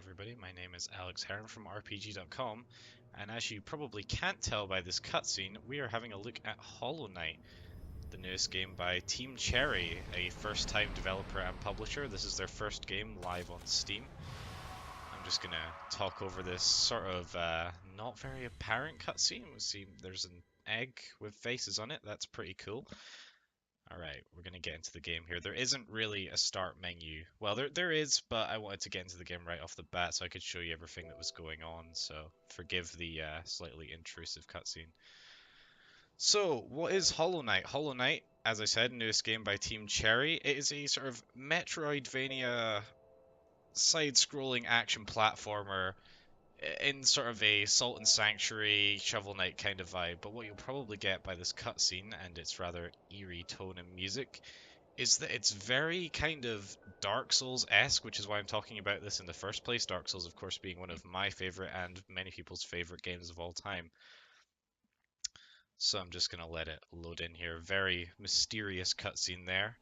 everybody, my name is Alex Heron from RPG.com, and as you probably can't tell by this cutscene, we are having a look at Hollow Knight, the newest game by Team Cherry, a first-time developer and publisher. This is their first game live on Steam. I'm just gonna talk over this sort of not very apparent cutscene. We see there's an egg with faces on it. That's pretty cool. Alright, we're going to get into the game here. There isn't really a start menu. Well, there is, but I wanted to get into the game right off the bat so I could show you everything that was going on, so forgive the slightly intrusive cutscene. So, what is Hollow Knight? Hollow Knight, as I said, newest game by Team Cherry. It is a sort of Metroidvania side-scrolling action platformer in sort of a Salt and Sanctuary, Shovel Knight kind of vibe, but what you'll probably get by this cutscene and its rather eerie tone and music is that it's very kind of Dark Souls-esque, which is why I'm talking about this in the first place. Dark Souls, of course, being one of my favorite and many people's favorite games of all time. So I'm just going to let it load in here. Very mysterious cutscene there.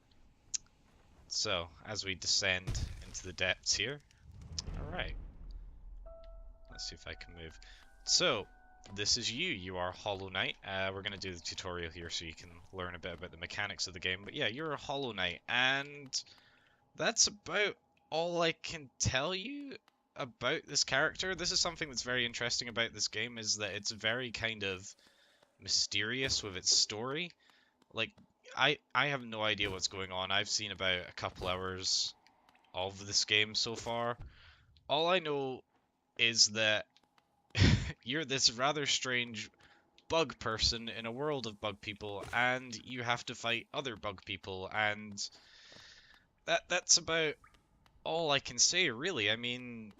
So, as we descend into the depths here. Alright. Let's see if I can move. So, this is you. You are Hollow Knight. We're going to do the tutorial here so you can learn a bit about the mechanics of the game. But yeah, you're a Hollow Knight, and that's about all I can tell you about this character. This is something that's very interesting about this game, is that it's very kind of mysterious with its story. Like, I have no idea what's going on. I've seen about a couple hours of this game so far. All I know is that you're this rather strange bug person in a world of bug people, and you have to fight other bug people, and that's about all I can say, really. I mean,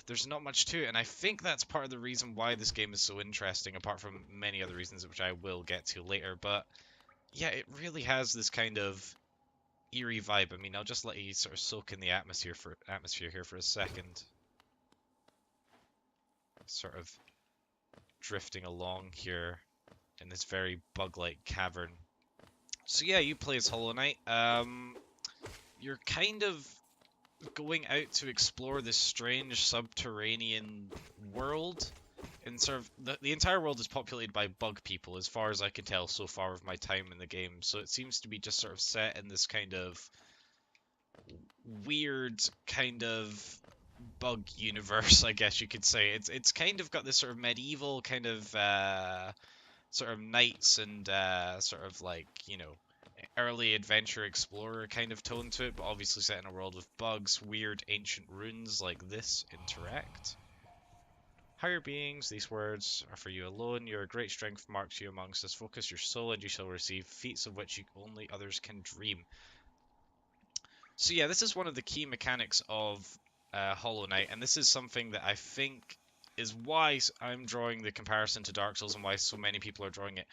there's not much to it, and I think that's part of the reason why this game is so interesting, apart from many other reasons which I will get to later. But yeah, it really has this kind of eerie vibe. I mean, I'll just let you sort of soak in the atmosphere here for a second. Sort of drifting along here in this very bug-like cavern. So yeah, you play as Hollow Knight. You're kind of going out to explore this strange subterranean world. And sort of the entire world is populated by bug people, as far as I can tell so far of my time in the game. So it seems to be just sort of set in this kind of weird kind of bug universe, I guess you could say. It's kind of got this sort of medieval kind of sort of knights and sort of like, you know, early adventure explorer kind of tone to it, but obviously set in a world with bugs, weird ancient runes like this interact. Higher beings, these words are for you alone. Your great strength marks you amongst us. Focus your soul and you shall receive feats of which only others can dream. So yeah, this is one of the key mechanics of Hollow Knight, and this is something that I think is why I'm drawing the comparison to Dark Souls and why so many people are drawing it.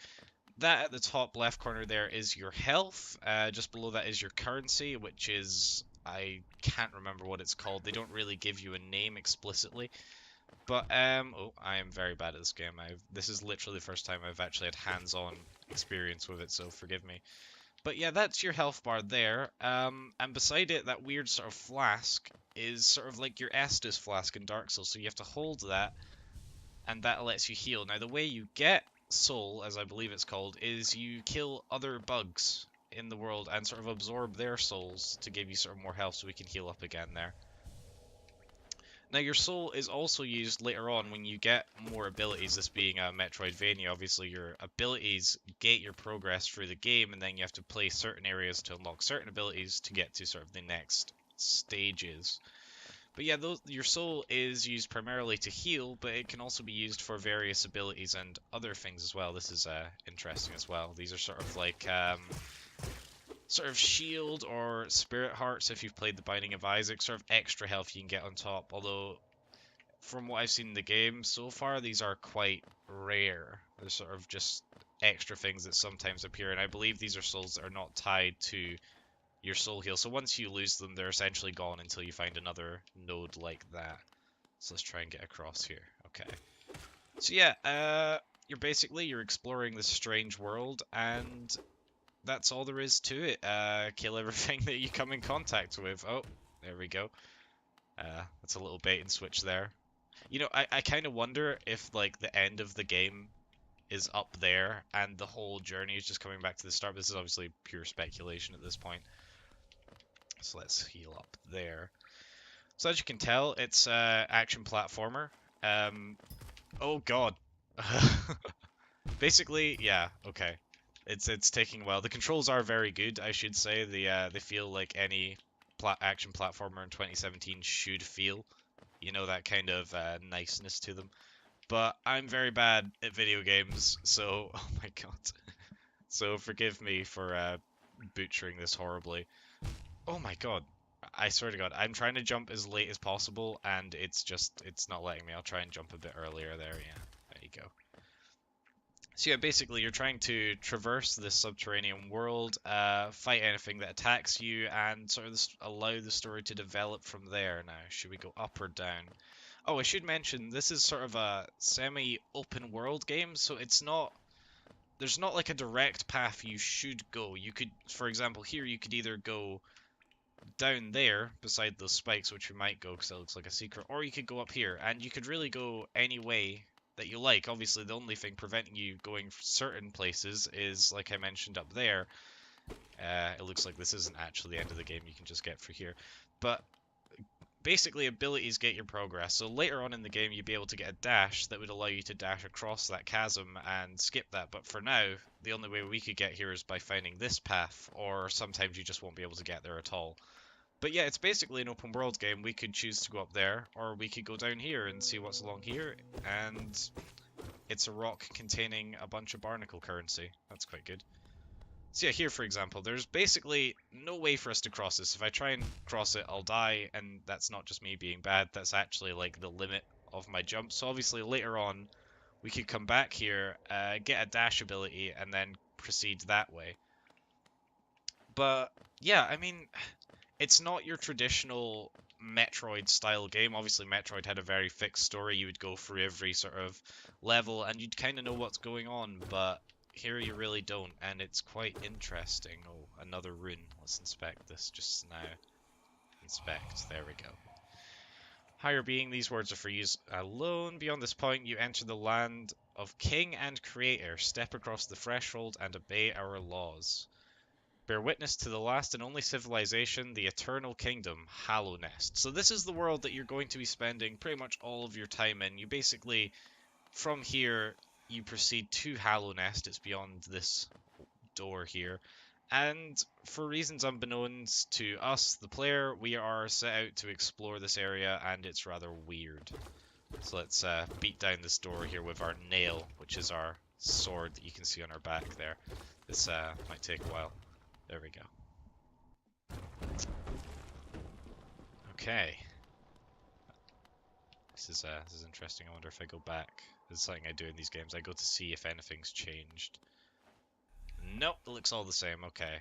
That at the top left corner there is your health. Just below that is your currency, which is, I can't remember what it's called. They don't really give you a name explicitly. But, oh, I am very bad at this game. This is literally the first time I've actually had hands-on experience with it, so forgive me. But yeah, that's your health bar there. And beside it, that weird sort of flask is sort of like your Estus flask in Dark Souls. So you have to hold that, and that lets you heal. Now, the way you get soul, as I believe it's called, is you kill other bugs in the world and sort of absorb their souls to give you sort of more health so we can heal up again there. Now, your soul is also used later on when you get more abilities. This being a Metroidvania, obviously your abilities gate your progress through the game, and then you have to play certain areas to unlock certain abilities to get to sort of the next stages. But yeah, your soul is used primarily to heal, but it can also be used for various abilities and other things as well. This is interesting as well. These are sort of like sort of shield or spirit hearts if you've played the Binding of Isaac, sort of extra health you can get on top, although from what I've seen in the game so far, these are quite rare. They're sort of just extra things that sometimes appear, and I believe these are souls that are not tied to your soul heal, so once you lose them, they're essentially gone until you find another node like that. So let's try and get across here. Okay. So yeah, you're exploring this strange world, and that's all there is to it. Kill everything that you come in contact with. Oh, there we go. That's a little bait and switch there. You know, I kind of wonder if like the end of the game is up there and the whole journey is just coming back to the start. This is obviously pure speculation at this point. So let's heal up there. So as you can tell, it's action platformer. Um, oh god. Basically, yeah, okay. It's taking a while. The controls are very good, I should say. They feel like any action platformer in 2017 should feel. You know, that kind of niceness to them. But I'm very bad at video games, so oh my god. So forgive me for butchering this horribly. Oh my god. I swear to god, I'm trying to jump as late as possible and it's not letting me. I'll try and jump a bit earlier there, yeah. There you go. So yeah, basically you're trying to traverse this subterranean world, fight anything that attacks you, and sort of allow the story to develop from there. Now, should we go up or down? Oh, I should mention, this is sort of a semi-open world game, so there's not like a direct path you should go. You could, for example, here you could either go down there beside those spikes, which we might go because that looks like a secret, or you could go up here, and you could really go any way that you like. Obviously, the only thing preventing you going certain places is, like I mentioned up there, it looks like this isn't actually the end of the game, you can just get through here. But basically, abilities get your progress. So later on in the game, you'd be able to get a dash that would allow you to dash across that chasm and skip that. But for now, the only way we could get here is by finding this path, or sometimes you just won't be able to get there at all. But yeah, it's basically an open world game. We could choose to go up there, or we could go down here and see what's along here. And it's a rock containing a bunch of barnacle currency. That's quite good. So yeah, here for example, there's basically no way for us to cross this. If I try and cross it, I'll die, and that's not just me being bad, that's actually like the limit of my jump. So obviously later on, we could come back here, get a dash ability, and then proceed that way. But yeah, I mean, it's not your traditional Metroid style game. Obviously, Metroid had a very fixed story. You would go through every sort of level and you'd kind of know what's going on, but here you really don't, and it's quite interesting. Oh, another rune. Let's inspect this just now. Inspect. There we go. Higher being, these words are for use alone. Beyond this point, you enter the land of King and Creator. Step across the threshold and obey our laws. Bear witness to the last and only civilization, the Eternal Kingdom, Hallownest. So this is the world that you're going to be spending pretty much all of your time in. You basically, from here, you proceed to Hallownest. It's beyond this door here. And for reasons unbeknownst to us, the player, we are set out to explore this area, and it's rather weird. So let's beat down this door here with our nail, which is our sword that you can see on our back there. This might take a while. There we go. Okay. This is interesting. I wonder if I go back. This is something I do in these games. I go to see if anything's changed. Nope, it looks all the same. Okay.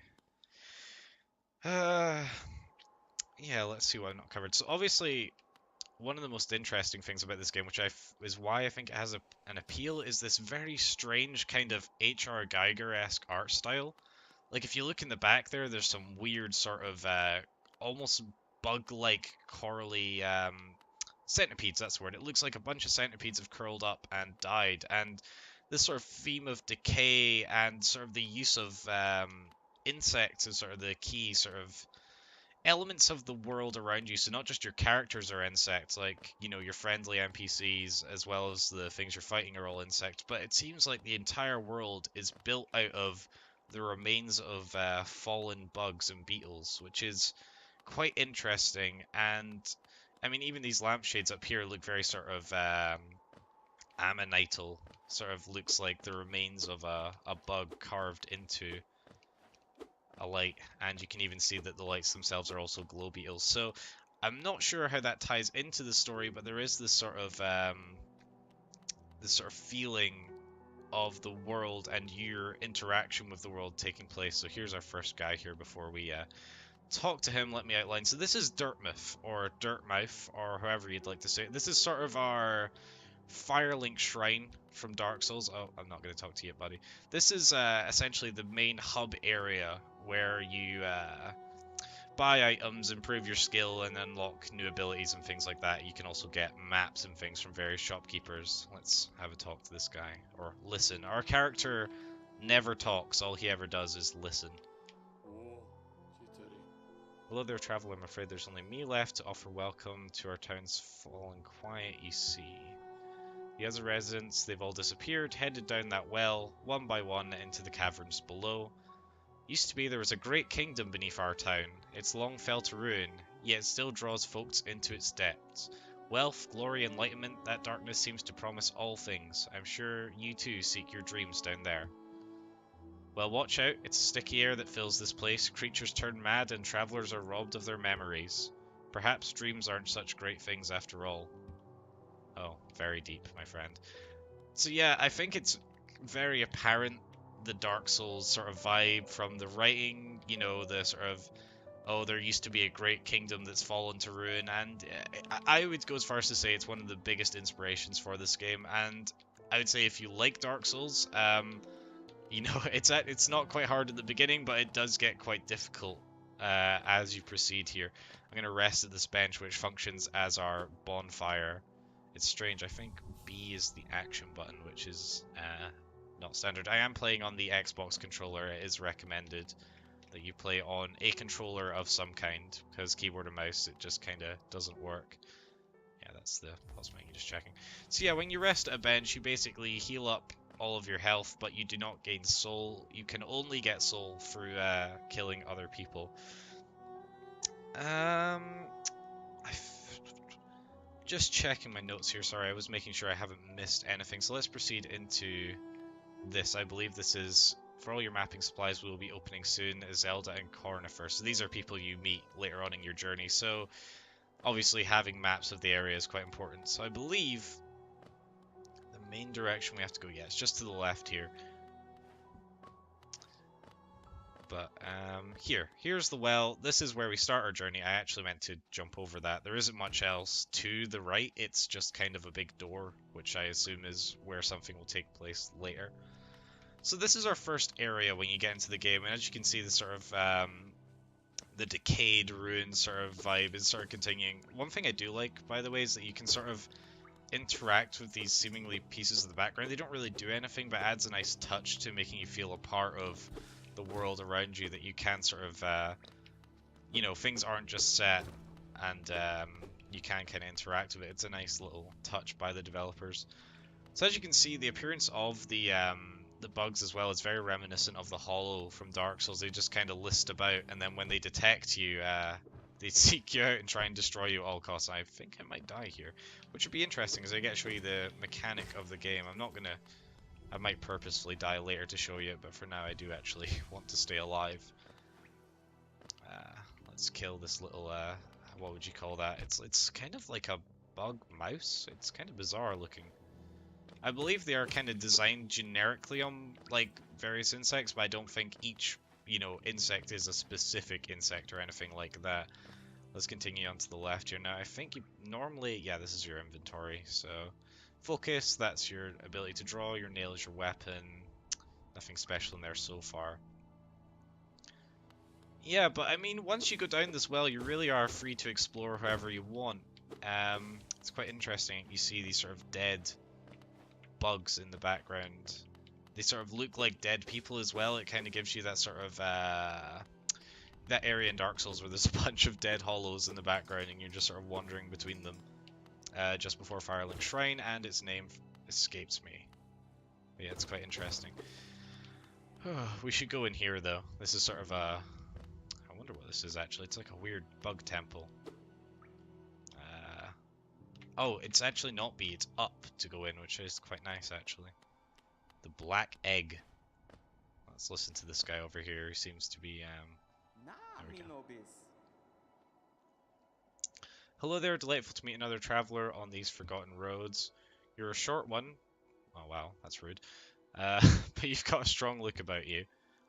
Yeah, let's see what I've not covered. So obviously, one of the most interesting things about this game, which is why I think it has an appeal, is this very strange kind of H.R. Geiger-esque art style. Like, if you look in the back there, there's some weird sort of, almost bug-like, corally, centipedes, that's the word. It looks like a bunch of centipedes have curled up and died, and this sort of theme of decay and sort of the use of, insects is sort of the key sort of elements of the world around you. So not just your characters are insects, like, you know, your friendly NPCs, as well as the things you're fighting are all insects, but it seems like the entire world is built out of the remains of fallen bugs and beetles, which is quite interesting. And I mean, even these lampshades up here look very sort of ammonital. Sort of looks like the remains of a bug carved into a light, and you can even see that the lights themselves are also glow beetles. So I'm not sure how that ties into the story, but there is this sort of feeling of the world and your interaction with the world taking place. So here's our first guy here before we talk to him. Let me outline. So this is Dirtmouth, or Dirtmouth, or however you'd like to say it. This is sort of our Firelink Shrine from Dark Souls. Oh, I'm not going to talk to you, buddy. This is essentially the main hub area where you buy items, improve your skill, and unlock new abilities and things like that. You can also get maps and things from various shopkeepers. Let's have a talk to this guy. Or listen. Our character never talks. All he ever does is listen. Hello there, traveler. I'm afraid there's only me left to offer welcome to our town's fallen quiet, you see. The other residents, they've all disappeared, headed down that well, one by one, into the caverns below. Used to be there was a great kingdom beneath our town. It's long fell to ruin, yet it still draws folks into its depths. Wealth, glory, enlightenment, that darkness seems to promise all things. I'm sure you too seek your dreams down there. Well, watch out, it's sticky air that fills this place. Creatures turn mad and travelers are robbed of their memories. Perhaps dreams aren't such great things after all. Oh, very deep, my friend. So yeah, I think it's very apparent the Dark Souls sort of vibe from the writing, you know, the sort of, oh, there used to be a great kingdom that's fallen to ruin, and I would go as far as to say it's one of the biggest inspirations for this game, and I would say if you like Dark Souls, you know, it's not quite hard at the beginning, but it does get quite difficult as you proceed here. I'm going to rest at this bench, which functions as our bonfire. It's strange, I think B is the action button, which is not standard. I am playing on the Xbox controller. It is recommended that you play on a controller of some kind, because keyboard and mouse, it just kind of doesn't work. Yeah, that's the pause menu, just checking. So yeah, when you rest at a bench, you basically heal up all of your health, but you do not gain soul. You can only get soul through killing other people. Just checking my notes here, sorry, I was making sure I haven't missed anything. So let's proceed into this. I believe this is, for all your mapping supplies we will be opening soon, Zelda and Cornifer. So these are people you meet later on in your journey. So obviously having maps of the area is quite important. So I believe the main direction we have to go, yeah, it's just to the left here. But here's the well. This is where we start our journey. I actually meant to jump over that. There isn't much else to the right. It's just kind of a big door, which I assume is where something will take place later. So this is our first area when you get into the game, and as you can see, the sort of the decayed ruins sort of vibe is sort of continuing. One thing I do like, by the way, is that you can sort of interact with these seemingly pieces of the background. They don't really do anything, but adds a nice touch to making you feel a part of the world around you, that you can sort of, you know, things aren't just set, and you can kind of interact with it. It's a nice little touch by the developers. So as you can see, the appearance of the bugs as well is very reminiscent of the Hollow from Dark Souls. They just kind of list about, and then when they detect you, they seek you out and try and destroy you at all costs. I think I might die here, which would be interesting as I get to show you the mechanic of the game. I'm not gonna, I might purposefully die later to show you it, but for now I do actually want to stay alive. Let's kill this little, what would you call that? It's kind of like a bug mouse. It's kind of bizarre looking. I believe they are kind of designed generically on, like, various insects, but I don't think each, you know, insect is a specific insect or anything like that. Let's continue on to the left here. Now, I think you normally, yeah, this is your inventory, so focus, that's your ability to draw, your nail is your weapon, nothing special in there so far. Yeah, but I mean, once you go down this well, you really are free to explore however you want. It's quite interesting, you see these sort of dead bugs in the background. They sort of look like dead people as well. It kind of gives you that sort of that area in Dark Souls where there's a bunch of dead hollows in the background and you're just sort of wandering between them just before Firelink Shrine, and its name escapes me. But yeah, it's quite interesting. We should go in here though. This is sort of a, I wonder what this is actually. It's like a weird bug temple. Oh, it's actually not B, it's up to go in, which is quite nice actually. The Black Egg. Let's listen to this guy over here who seems to be, there we go. Hello there, delightful to meet another traveler on these forgotten roads. You're a short one. Oh wow, that's rude. But you've got a strong look about you.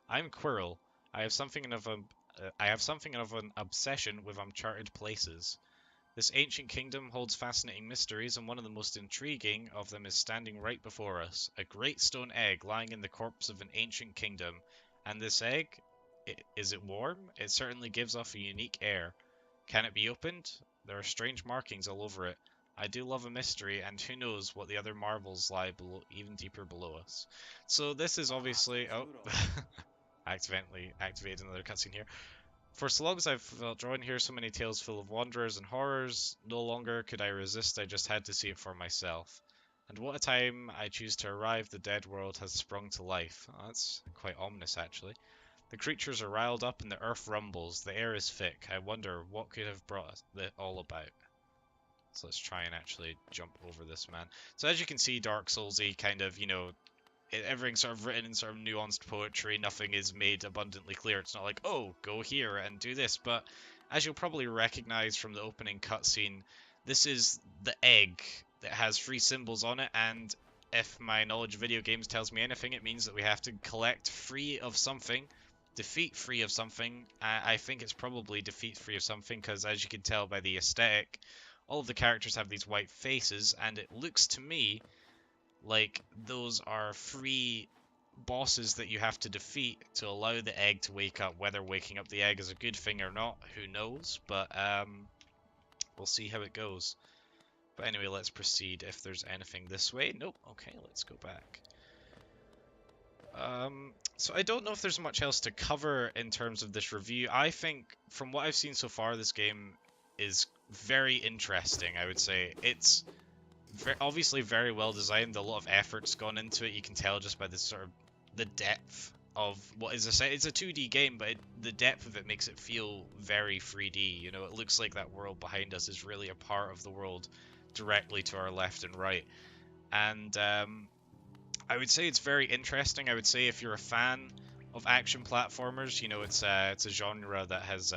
I'm Quirrell. I have something of an obsession with uncharted places. This ancient kingdom holds fascinating mysteries, and one of the most intriguing of them is standing right before us. A great stone egg lying in the corpse of an ancient kingdom. And this egg? Is it warm? It certainly gives off a unique air. Can it be opened? There are strange markings all over it. I do love a mystery, and who knows what the other marvels lie below, even deeper below us. So this is obviously... Oh, accidentally activated another cutscene here. For so long as I've felt drawn here, so many tales full of wanderers and horrors, no longer could I resist, I just had to see it for myself. And what a time I choose to arrive, the dead world has sprung to life. Oh, that's quite ominous, actually. The creatures are riled up and the earth rumbles, the air is thick. I wonder what could have brought it all about. So let's try and actually jump over this man. So as you can see, Dark Soulsy kind of, everything's sort of written in sort of nuanced poetry. Nothing is made abundantly clear. It's not like, oh, go here and do this. But as you'll probably recognize from the opening cutscene, this is the egg that has 3 symbols on it. And if my knowledge of video games tells me anything, it means that we have to collect 3 of something, defeat 3 of something. I think it's probably defeat 3 of something, because as you can tell by the aesthetic, all of the characters have these white faces, and it looks to me like those are 3 bosses that you have to defeat to allow the egg to wake up. Whether waking up the egg is a good thing or not, who knows, but we'll see how it goes. But anyway, let's proceed. If there's anything this way. Nope. Okay, let's go back. So I don't know if there's much else to cover in terms of this review. I think, from what I've seen so far, this game is very interesting, I would say. It's obviously very well designed. A lot of effort's gone into it. You can tell just by the sort of the depth of what is it's a 2D game, but the depth of it makes it feel very 3D. You know, it looks like that world behind us is really a part of the world directly to our left and right. And I would say it's very interesting. I would say if you're a fan of action platformers, you know, it's a genre that has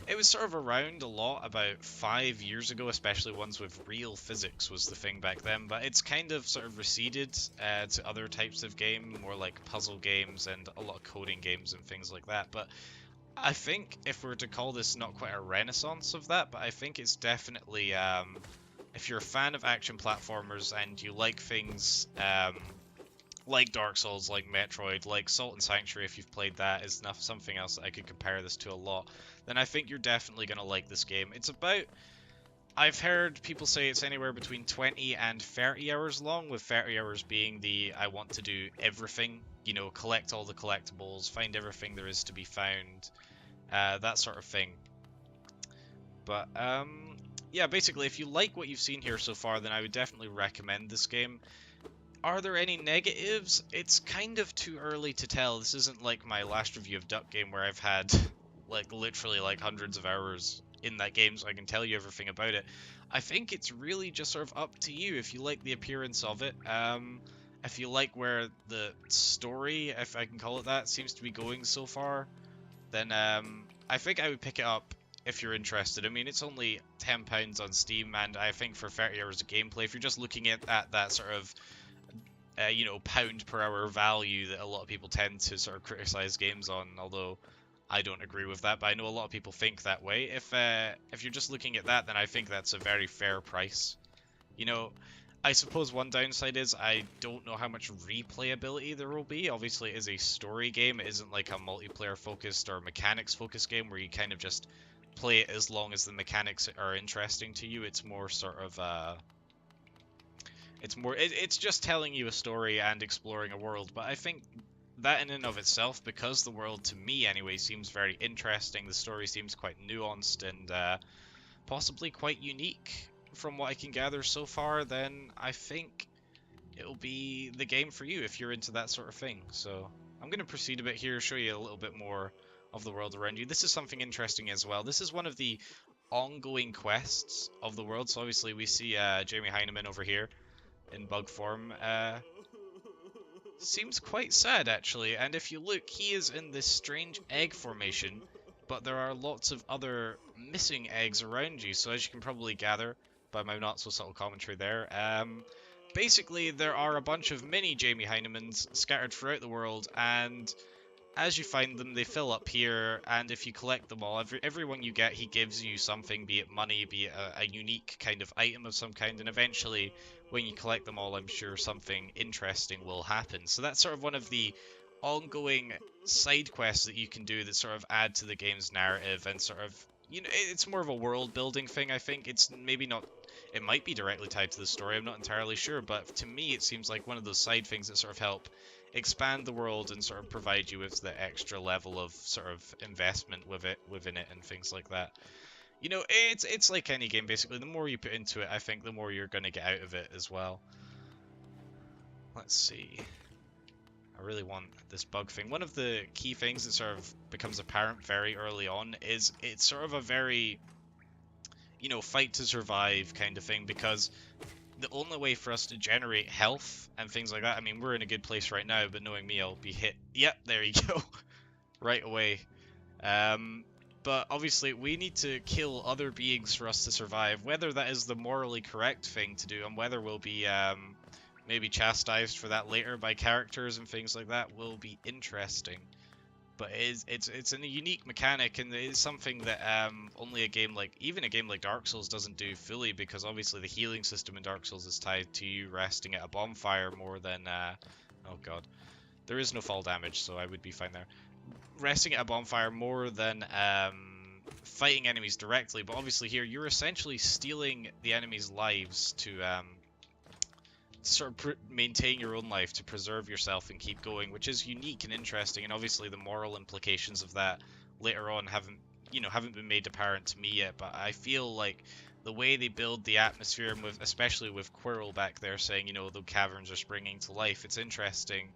it was sort of around a lot about 5 years ago, especially ones with real physics was the thing back then, but it's kind of sort of receded to other types of game, more like puzzle games and a lot of coding games and things like that. But I think if we were to call this not quite a renaissance of that, but I think it's definitely, if you're a fan of action platformers and you like things like Dark Souls, like Metroid, like Salt and Sanctuary, if you've played that, is something else that I could compare this to a lot, then I think you're definitely going to like this game. It's about, I've heard people say it's anywhere between 20 and 30 hours long, with 30 hours being the, I want to do everything, you know, collect all the collectibles, find everything there is to be found, that sort of thing. But, yeah, basically, if you like what you've seen here so far, then I would definitely recommend this game. Are there any negatives? It's kind of too early to tell. This isn't like my last review of Duck Game where I've had like literally like hundreds of hours in that game, so I can tell you everything about it. I think it's really just sort of up to you if you like the appearance of it. If you like where the story, if I can call it that, seems to be going so far, then I think I would pick it up if you're interested. I mean, it's only £10 on Steam, and I think for 30 hours of gameplay, if you're just looking at that sort of you know, pound per hour value that a lot of people tend to sort of criticize games on, although I don't agree with that, but I know a lot of people think that way. If you're just looking at that, then I think that's a very fair price. You know, I suppose one downside is I don't know how much replayability there will be. Obviously, it is a story game. It isn't like a multiplayer focused or mechanics focused game where you kind of just play it as long as the mechanics are interesting to you. It's more sort of it's just telling you a story and exploring a world, but I think that in and of itself, because the world to me anyway seems very interesting, the story seems quite nuanced and possibly quite unique from what I can gather so far, then I think it'll be the game for you if you're into that sort of thing. So I'm going to proceed a bit here, show you a little bit more of the world around you. This is something interesting as well. This is one of the ongoing quests of the world. So obviously we see Jamie Heineman over here in bug form. Seems quite sad actually, and if you look, he is in this strange egg formation, but there are lots of other missing eggs around you, so as you can probably gather by my not so subtle commentary there, basically there are a bunch of mini Jamie Heinemans scattered throughout the world, and as you find them, they fill up here, and if you collect them all, every one you get, he gives you something, be it money, be it a unique kind of item of some kind, and eventually, when you collect them all, I'm sure something interesting will happen. So that's sort of one of the ongoing side quests that you can do that sort of add to the game's narrative and sort of, you know, it's more of a world building thing, I think. It's maybe not, it might be directly tied to the story, I'm not entirely sure, but to me it seems like one of those side things that sort of help expand the world and sort of provide you with the extra level of sort of investment within it and things like that. You know, it's like any game basically. The more you put into it, I think the more you're going to get out of it as well. Let's see. I really want this bug thing. One of the key things that sort of becomes apparent very early on is it's sort of a very, you know, fight to survive kind of thing, because the only way for us to generate health and things like that, I mean, we're in a good place right now, but knowing me, I'll be hit. Yep, there you go. Right away. Um, but obviously, we need to kill other beings for us to survive. Whether that is the morally correct thing to do, and whether we'll be maybe chastised for that later by characters and things like that, will be interesting. But it's a unique mechanic, and it is something that only a game like, even a game like Dark Souls doesn't do fully, because obviously the healing system in Dark Souls is tied to you resting at a bonfire more than oh god, there is no fall damage, so I would be fine there. Resting at a bonfire more than fighting enemies directly, but obviously here you're essentially stealing the enemy's lives to sort of maintain your own life, to preserve yourself and keep going, which is unique and interesting. And obviously the moral implications of that later on haven't been made apparent to me yet, but I feel like the way they build the atmosphere, and with especially with Quirrell back there saying, you know, the caverns are springing to life, it's interesting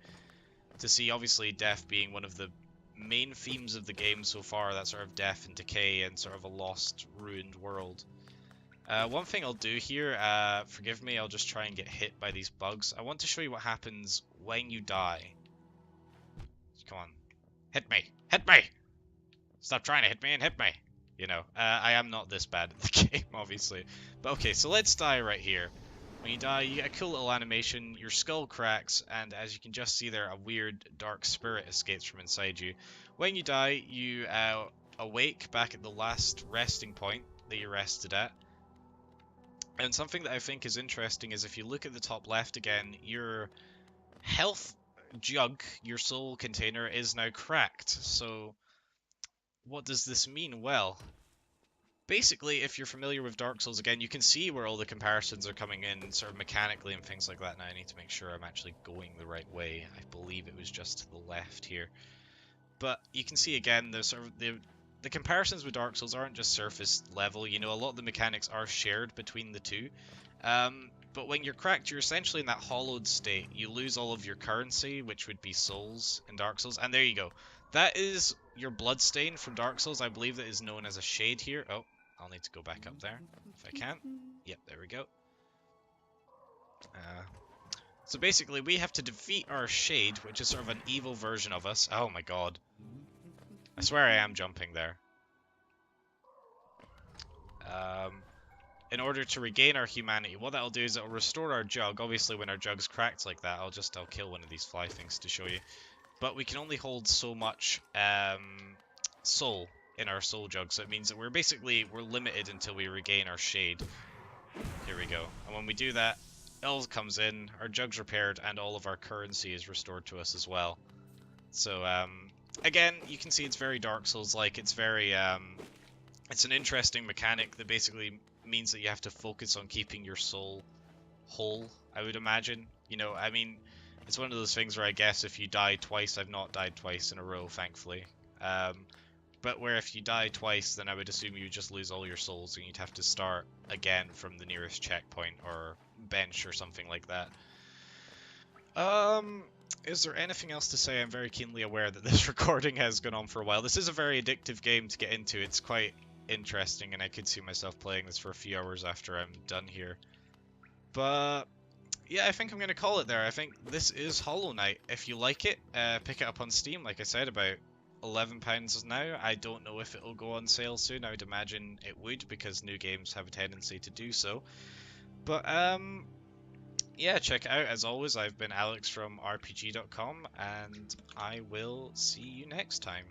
to see. Obviously death being one of the main themes of the game so far, that sort of death and decay and sort of a lost, ruined world. One thing I'll do here, forgive me, I'll just try and get hit by these bugs. I want to show you what happens when you die. Come on. Hit me! Hit me! Stop trying to hit me and hit me! You know, I am not this bad at the game, obviously. But okay, so let's die right here. When you die, you get a cool little animation, your skull cracks, and as you can just see there, a weird dark spirit escapes from inside you. When you die, you awake back at the last resting point that you rested at. And something that I think is interesting is if you look at the top left again, your health jug, your soul container, is now cracked. So what does this mean? Well, basically, if you're familiar with Dark Souls, again, you can see where all the comparisons are coming in, sort of mechanically and things like that. Now I need to make sure I'm actually going the right way. I believe it was just to the left here. But you can see again, the sort of the comparisons with Dark Souls aren't just surface level. You know, a lot of the mechanics are shared between the two. But when you're cracked, you're essentially in that hollowed state. You lose all of your currency, which would be souls in Dark Souls. And there you go. That is your bloodstain from Dark Souls. I believe that is known as a shade here. Oh, I'll need to go back up there if I can. Yep, there we go. So basically, we have to defeat our shade, which is sort of an evil version of us. Oh my god. I swear I am jumping there. In order to regain our humanity, what that'll do is it'll restore our jug. Obviously, when our jug's cracked like that, I'll kill one of these fly things to show you. But we can only hold so much soul in our soul jug, so it means that we're limited until we regain our shade. Here we go. And when we do that, Elves comes in, our jug's repaired, and all of our currency is restored to us as well. So, again, you can see it's very Dark Souls-like. It's very, it's an interesting mechanic that basically means that you have to focus on keeping your soul whole, I would imagine. You know, I mean, it's one of those things where I guess if you die twice, I've not died twice in a row, thankfully. But where if you die twice, then I would assume you just lose all your souls and you'd have to start again from the nearest checkpoint or bench or something like that. Is there anything else to say? I'm very keenly aware that this recording has gone on for a while. This is a very addictive game to get into. It's quite interesting, and I could see myself playing this for a few hours after I'm done here. But yeah, I think I'm going to call it there. I think this is Hollow Knight. If you like it, pick it up on Steam. Like I said, about £11 now. I don't know if it'll go on sale soon. I would imagine it would, because new games have a tendency to do so. But yeah, check it out. As always, I've been Alex from RPG.com, and I will see you next time.